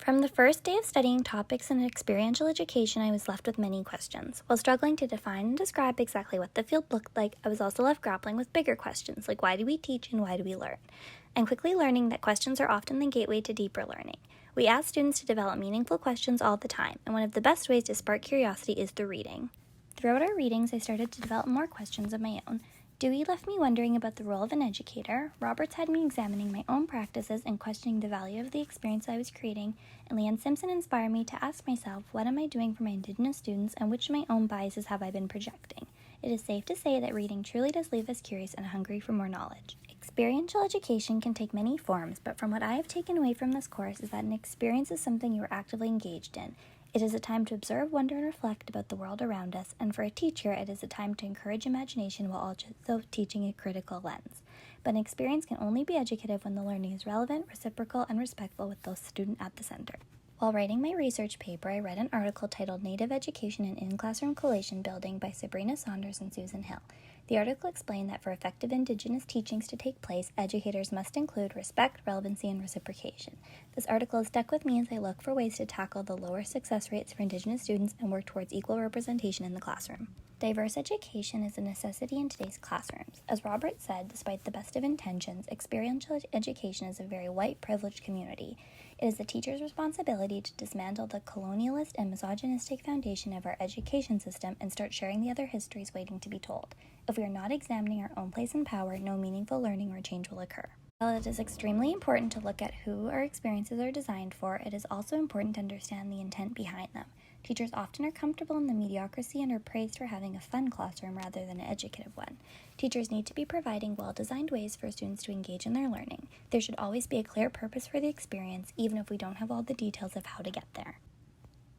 From the first day of studying topics in experiential education, I was left with many questions. While struggling to define and describe exactly what the field looked like, I was also left grappling with bigger questions, like why do we teach and why do we learn? I'm quickly learning that questions are often the gateway to deeper learning. We ask students to develop meaningful questions all the time, and one of the best ways to spark curiosity is through reading. Throughout our readings, I started to develop more questions of my own. Dewey left me wondering about the role of an educator, Roberts had me examining my own practices and questioning the value of the experience I was creating, and Leanne Simpson inspired me to ask myself, what am I doing for my Indigenous students and which of my own biases have I been projecting? It is safe to say that reading truly does leave us curious and hungry for more knowledge. Experiential education can take many forms, but from what I have taken away from this course is that an experience is something you are actively engaged in. It is a time to observe, wonder, and reflect about the world around us, and for a teacher, it is a time to encourage imagination while also teaching a critical lens. But an experience can only be educative when the learning is relevant, reciprocal, and respectful with the student at the center. While writing my research paper, I read an article titled Native Education and In-Classroom Collation Building by Sabrina Saunders and Susan Hill. The article explained that for effective Indigenous teachings to take place, educators must include respect, relevancy, and reciprocation. This article has stuck with me as I look for ways to tackle the lower success rates for Indigenous students and work towards equal representation in the classroom. Diverse education is a necessity in today's classrooms. As Robert said, despite the best of intentions, experiential education is a very white, privileged community. It is the teacher's responsibility to dismantle the colonialist and misogynistic foundation of our education system and start sharing the other histories waiting to be told. If we are not examining our own place in power, no meaningful learning or change will occur. While it is extremely important to look at who our experiences are designed for, it is also important to understand the intent behind them. Teachers often are comfortable in the mediocrity and are praised for having a fun classroom rather than an educative one. Teachers need to be providing well-designed ways for students to engage in their learning. There should always be a clear purpose for the experience, even if we don't have all the details of how to get there.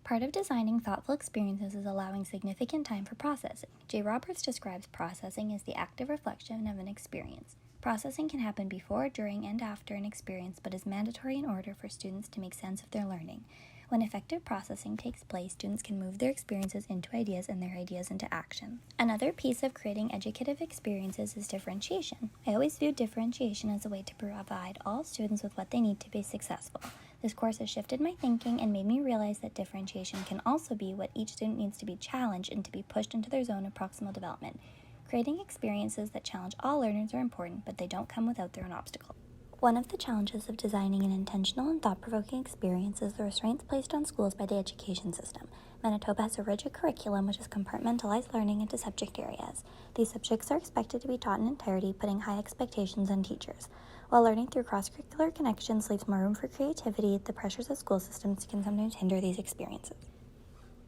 Part of designing thoughtful experiences is allowing significant time for processing. J. Roberts describes processing as the active reflection of an experience. Processing can happen before, during, and after an experience, but is mandatory in order for students to make sense of their learning. When effective processing takes place, students can move their experiences into ideas and their ideas into action. Another piece of creating educative experiences is differentiation. I always view differentiation as a way to provide all students with what they need to be successful. This course has shifted my thinking and made me realize that differentiation can also be what each student needs to be challenged and to be pushed into their zone of proximal development. Creating experiences that challenge all learners are important, but they don't come without their own obstacles. One of the challenges of designing an intentional and thought-provoking experience is the restraints placed on schools by the education system. Manitoba has a rigid curriculum which has compartmentalized learning into subject areas. These subjects are expected to be taught in entirety, putting high expectations on teachers. While learning through cross-curricular connections leaves more room for creativity, the pressures of school systems can sometimes hinder these experiences.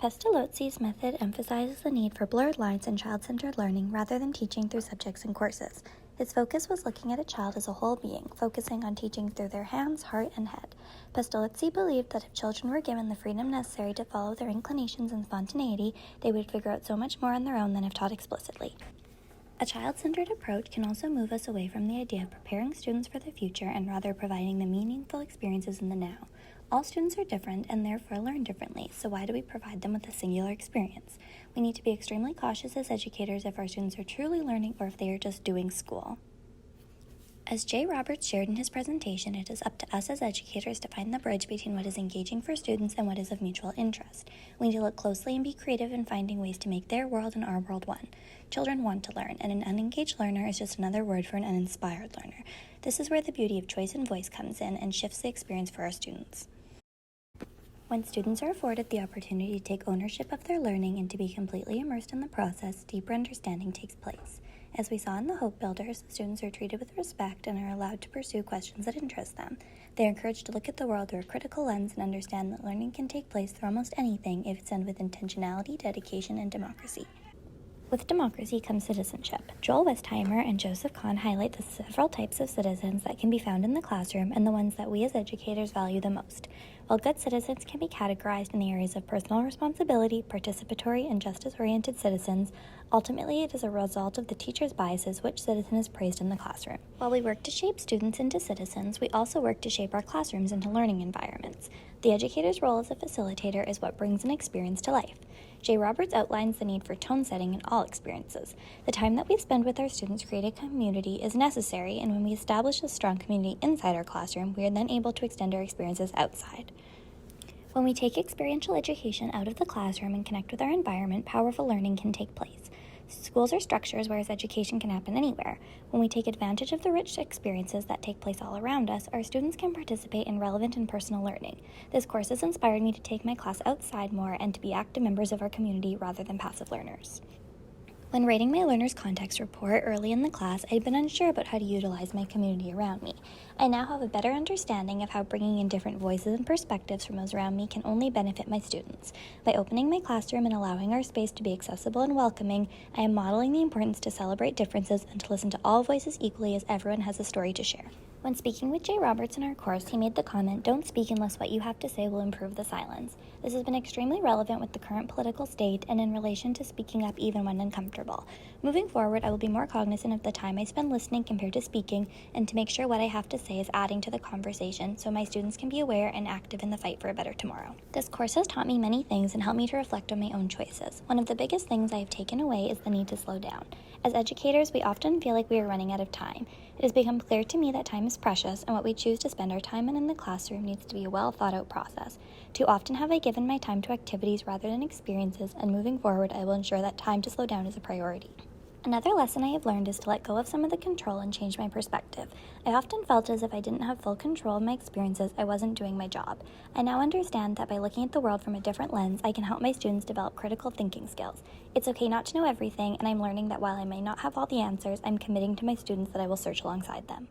Pestalozzi's method emphasizes the need for blurred lines and child-centered learning rather than teaching through subjects and courses. His focus was looking at a child as a whole being, focusing on teaching through their hands, heart, and head. Pestalozzi believed that if children were given the freedom necessary to follow their inclinations and spontaneity, they would figure out so much more on their own than if taught explicitly. A child-centered approach can also move us away from the idea of preparing students for the future and rather providing them meaningful experiences in the now. All students are different and therefore learn differently, so why do we provide them with a singular experience? We need to be extremely cautious as educators if our students are truly learning or if they are just doing school. As J. Roberts shared in his presentation, it is up to us as educators to find the bridge between what is engaging for students and what is of mutual interest. We need to look closely and be creative in finding ways to make their world and our world one. Children want to learn, and an unengaged learner is just another word for an uninspired learner. This is where the beauty of choice and voice comes in and shifts the experience for our students. When students are afforded the opportunity to take ownership of their learning and to be completely immersed in the process, deeper understanding takes place. As we saw in the Hope Builders, students are treated with respect and are allowed to pursue questions that interest them. They are encouraged to look at the world through a critical lens and understand that learning can take place through almost anything if it's done with intentionality, dedication, and democracy. With democracy comes citizenship. Joel Westheimer and Joseph Kahn highlight the several types of citizens that can be found in the classroom and the ones that we as educators value the most. While good citizens can be categorized in the areas of personal responsibility, participatory, and justice-oriented citizens, ultimately it is a result of the teacher's biases which citizen is praised in the classroom. While we work to shape students into citizens, we also work to shape our classrooms into learning environments. The educator's role as a facilitator is what brings an experience to life. J. Roberts outlines the need for tone setting in all experiences. The time that we spend with our students creating a community is necessary, and when we establish a strong community inside our classroom, we are then able to extend our experiences outside. When we take experiential education out of the classroom and connect with our environment, powerful learning can take place. Schools are structures, whereas education can happen anywhere. When we take advantage of the rich experiences that take place all around us, our students can participate in relevant and personal learning. This course has inspired me to take my class outside more and to be active members of our community rather than passive learners. When writing my learner's context report early in the class, I'd been unsure about how to utilize my community around me. I now have a better understanding of how bringing in different voices and perspectives from those around me can only benefit my students. By opening my classroom and allowing our space to be accessible and welcoming, I am modeling the importance to celebrate differences and to listen to all voices equally, as everyone has a story to share. When speaking with Jay Roberts in our course, he made the comment, "Don't speak unless what you have to say will improve the silence." This has been extremely relevant with the current political state and in relation to speaking up even when uncomfortable. Moving forward, I will be more cognizant of the time I spend listening compared to speaking, and to make sure what I have to say is adding to the conversation so my students can be aware and active in the fight for a better tomorrow. This course has taught me many things and helped me to reflect on my own choices. One of the biggest things I have taken away is the need to slow down. As educators, we often feel like we are running out of time. It has become clear to me that time is precious, and what we choose to spend our time in the classroom needs to be a well thought out process. Too often have I given my time to activities rather than experiences, and moving forward, I will ensure that time to slow down is a priority. Another lesson I have learned is to let go of some of the control and change my perspective. I often felt as if I didn't have full control of my experiences, I wasn't doing my job. I now understand that by looking at the world from a different lens, I can help my students develop critical thinking skills. It's okay not to know everything, and I'm learning that while I may not have all the answers, I'm committing to my students that I will search alongside them.